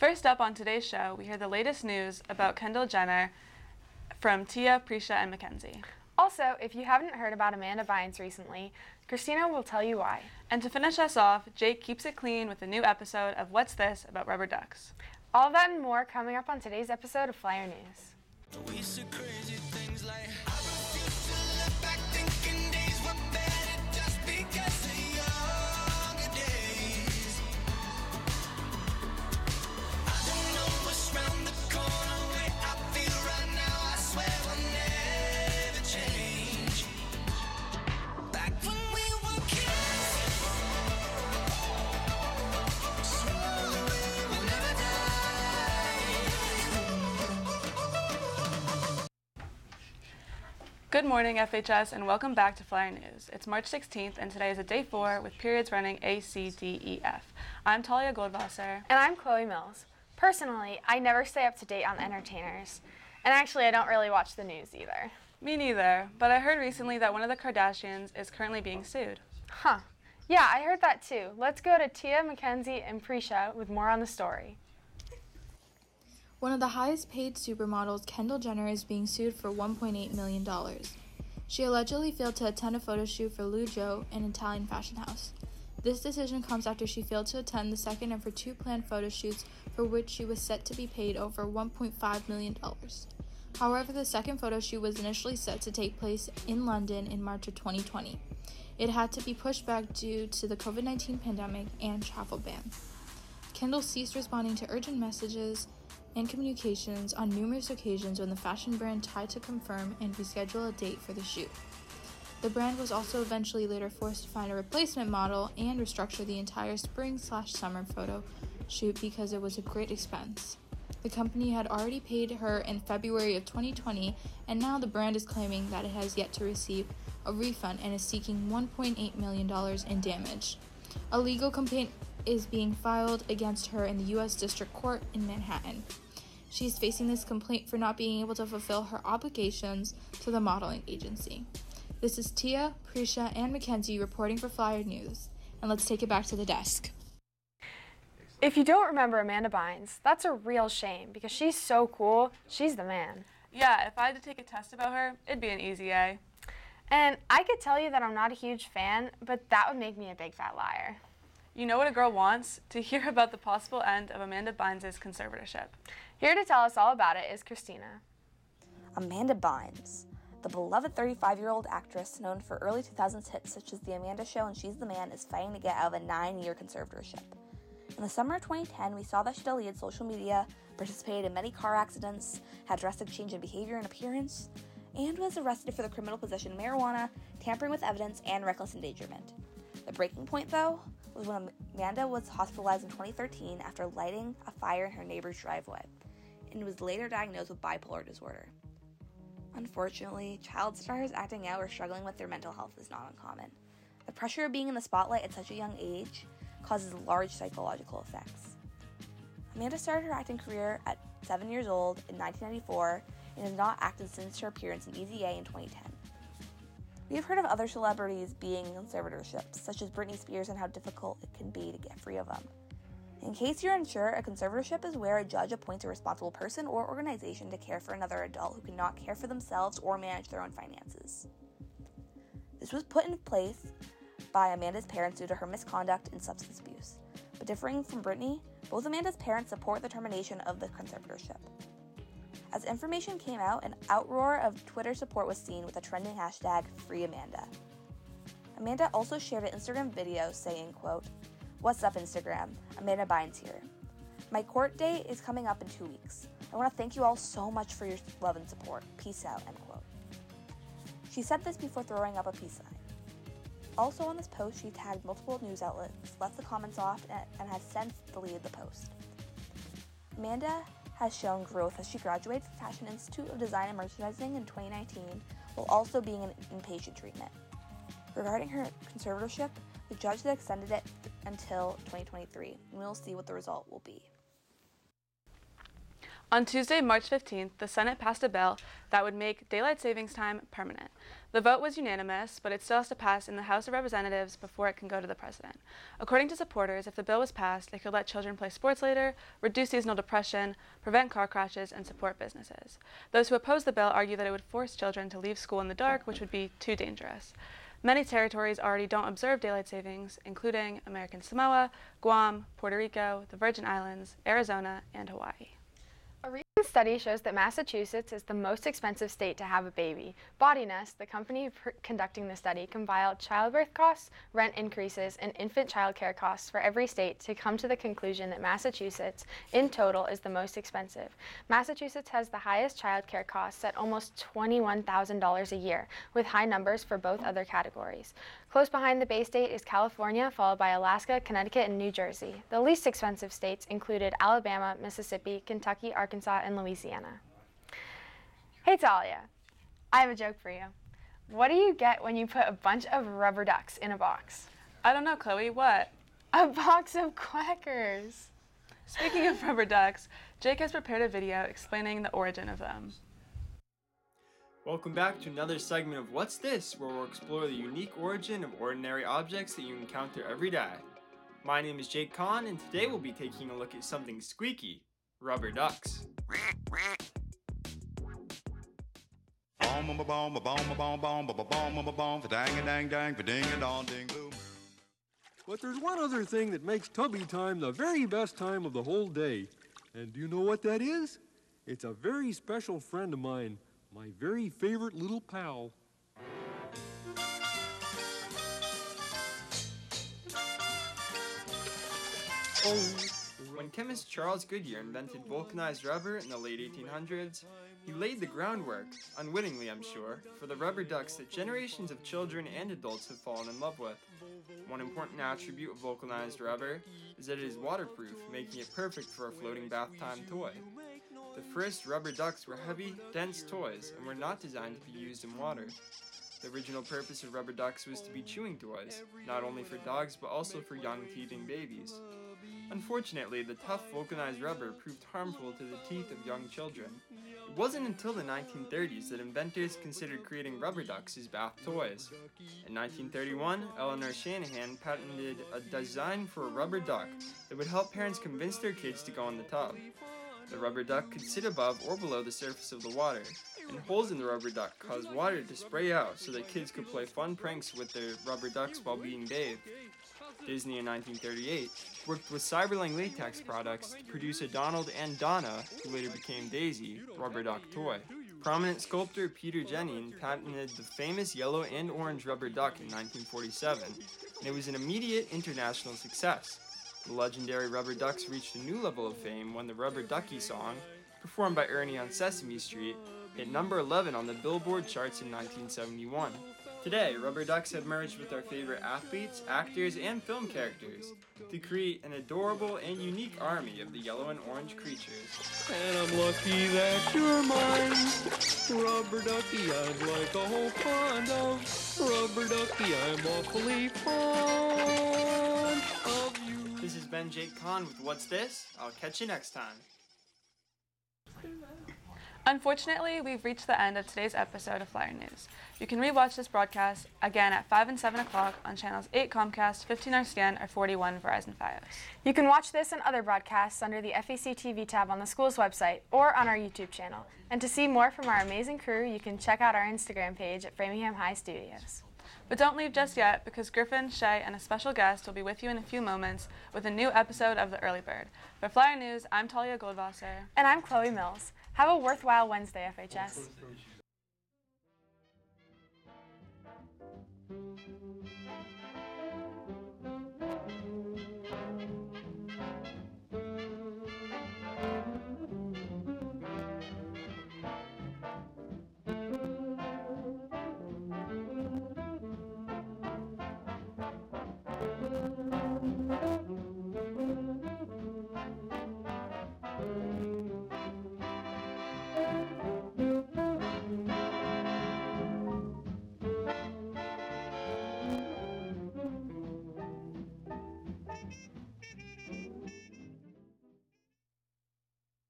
First up on today's show, we hear the latest news about Kendall Jenner from Tija, Prisha, and Mackenzie. Also, if you haven't heard about Amanda Bynes recently, Christina will tell you why. And to finish us off, Jake keeps it clean with a new episode of What's This About Rubber Ducks. All of that and more coming up on today's episode of Flyer News. We see crazy things like I refuse to look back thinking days were better just because of younger days. I don't know what's round the corner, way I feel right now, I swear will never change. Back when we were kids, swore we will never die. Good morning, FHS, and welcome back to Flyer News. It's March 16th, and today is a day 4 with periods running A, C, D, E, F. I'm Talia Goldvasser. And I'm Chloe Mills. Personally, I never stay up to date on entertainers. And actually, I don't really watch the news either. Me neither, but I heard recently that one of the Kardashians is currently being sued. Huh. Yeah, I heard that too. Let's go to Tija, Mackenzie, and Prisha with more on the story. One of the highest paid supermodels, Kendall Jenner, is being sued for $1.8 million. She allegedly failed to attend a photo shoot for Lou Jo, an Italian fashion house. This decision comes after she failed to attend the second of her 2 planned photo shoots for which she was set to be paid over $1.5 million. However, the second photo shoot was initially set to take place in London in March of 2020. It had to be pushed back due to the COVID-19 pandemic and travel ban. Kendall ceased responding to urgent messages and communications on numerous occasions when the fashion brand tried to confirm and reschedule a date for the shoot. The brand was also eventually later forced to find a replacement model and restructure the entire spring/summer photo shoot because it was a great expense. The company had already paid her in February of 2020, and now the brand is claiming that it has yet to receive a refund and is seeking $1.8 million in damage. A legal complaint is being filed against her in the U.S. District Court in Manhattan. She is facing this complaint for not being able to fulfill her obligations to the modeling agency. This is Tija, Prisha, and Mackenzie reporting for Flyer News. And let's take it back to the desk. If you don't remember Amanda Bynes, that's a real shame because she's so cool. She's the man. Yeah, if I had to take a test about her, it'd be an easy A. And I could tell you that I'm not a huge fan, but that would make me a big fat liar. You know what a girl wants? To hear about the possible end of Amanda Bynes' conservatorship. Here to tell us all about it is Christina. Amanda Bynes, the beloved 35-year-old actress known for early 2000s hits such as The Amanda Show and She's the Man, is fighting to get out of a 9-year conservatorship. In the summer of 2010, we saw that she deleted social media, participated in many car accidents, had drastic change in behavior and appearance, and was arrested for the criminal possession of marijuana, tampering with evidence, and reckless endangerment. The breaking point, though, was when Amanda was hospitalized in 2013 after lighting a fire in her neighbor's driveway, and was later diagnosed with bipolar disorder. Unfortunately, child stars acting out or struggling with their mental health is not uncommon. The pressure of being in the spotlight at such a young age causes large psychological effects. Amanda started her acting career at 7 years old in 1994 and has not acted since her appearance in Easy A in 2010. We have heard of other celebrities being in conservatorships, such as Britney Spears, and how difficult it can be to get free of them. In case you're unsure, a conservatorship is where a judge appoints a responsible person or organization to care for another adult who cannot care for themselves or manage their own finances. This was put in place by Amanda's parents due to her misconduct and substance abuse. But differing from Britney, both Amanda's parents support the termination of the conservatorship. As information came out, an outroar of Twitter support was seen with a trending hashtag #FreeAmanda. Amanda also shared an Instagram video saying, quote, "What's up, Instagram? Amanda Bynes here. My court date is coming up in 2 weeks. I want to thank you all so much for your love and support. Peace out," end quote. She said this before throwing up a peace sign. Also on this post, she tagged multiple news outlets, left the comments off, and has since deleted the post. Amanda has shown growth as she graduated from Fashion Institute of Design and Merchandising in 2019, while also being in inpatient treatment. Regarding her conservatorship, the judge has extended it until 2023, and we'll see what the result will be. On Tuesday, March 15th, the Senate passed a bill that would make daylight savings time permanent. The vote was unanimous, but it still has to pass in the House of Representatives before it can go to the president. According to supporters, if the bill was passed, it could let children play sports later, reduce seasonal depression, prevent car crashes, and support businesses. Those who oppose the bill argue that it would force children to leave school in the dark, which would be too dangerous. Many territories already don't observe daylight savings, including American Samoa, Guam, Puerto Rico, the Virgin Islands, Arizona, and Hawaii. A recent study shows that Massachusetts is the most expensive state to have a baby. Body Nest, the company conducting the study, compiled childbirth costs, rent increases, and infant child care costs for every state to come to the conclusion that Massachusetts, in total, is the most expensive. Massachusetts has the highest child care costs at almost $21,000 a year, with high numbers for both other categories. Close behind the Bay State is California, followed by Alaska, Connecticut, and New Jersey. The least expensive states included Alabama, Mississippi, Kentucky, Arkansas, and Louisiana. Hey Talia, I have a joke for you. What do you get when you put a bunch of rubber ducks in a box? I don't know, Chloe, what? A box of quackers. Speaking of rubber ducks, Jake has prepared a video explaining the origin of them. Welcome back to another segment of What's This?, where we'll explore the unique origin of ordinary objects that you encounter every day. My name is Jake Cahn, and today we'll be taking a look at something squeaky, rubber ducks. But there's one other thing that makes tubby time the very best time of the whole day. And do you know what that is? It's a very special friend of mine, my very favorite little pal. When chemist Charles Goodyear invented vulcanized rubber in the late 1800s, he laid the groundwork, unwittingly I'm sure, for the rubber ducks that generations of children and adults have fallen in love with. One important attribute of vulcanized rubber is that it is waterproof, making it perfect for a floating bath time toy. The first rubber ducks were heavy, dense toys and were not designed to be used in water. The original purpose of rubber ducks was to be chewing toys, not only for dogs but also for young teething babies. Unfortunately, the tough vulcanized rubber proved harmful to the teeth of young children. It wasn't until the 1930s that inventors considered creating rubber ducks as bath toys. In 1931, Eleanor Shanahan patented a design for a rubber duck that would help parents convince their kids to go in the tub. The rubber duck could sit above or below the surface of the water, and holes in the rubber duck caused water to spray out so that kids could play fun pranks with their rubber ducks while being bathed. Disney in 1938 worked with Cyberling latex products to produce a Donald and Donna, who later became Daisy, rubber duck toy. Prominent sculptor Peter Jennings patented the famous yellow and orange rubber duck in 1947, and it was an immediate international success. The legendary rubber ducks reached a new level of fame when the Rubber Ducky song, performed by Ernie on Sesame Street, hit number 11 on the Billboard charts in 1971. Today, rubber ducks have merged with our favorite athletes, actors, and film characters to create an adorable and unique army of the yellow and orange creatures. And I'm lucky that you're mine. Rubber ducky, I'm like a whole pond of. Rubber ducky, I'm awfully fond of you. This has been Jake Cahn with What's This? I'll catch you next time. Unfortunately, we've reached the end of today's episode of Flyer News. You can rewatch this broadcast again at 5 and 7 o'clock on channels 8 Comcast, 15 RCN, or 41 Verizon Fios. You can watch this and other broadcasts under the FEC TV tab on the school's website or on our YouTube channel. And to see more from our amazing crew, you can check out our Instagram page at Framingham High Studios. But don't leave just yet, because Griffin, Shay, and a special guest will be with you in a few moments with a new episode of The Early Bird. For Flyer News, I'm Talia Goldvasser. And I'm Chloe Mills. Have a worthwhile Wednesday, FHS.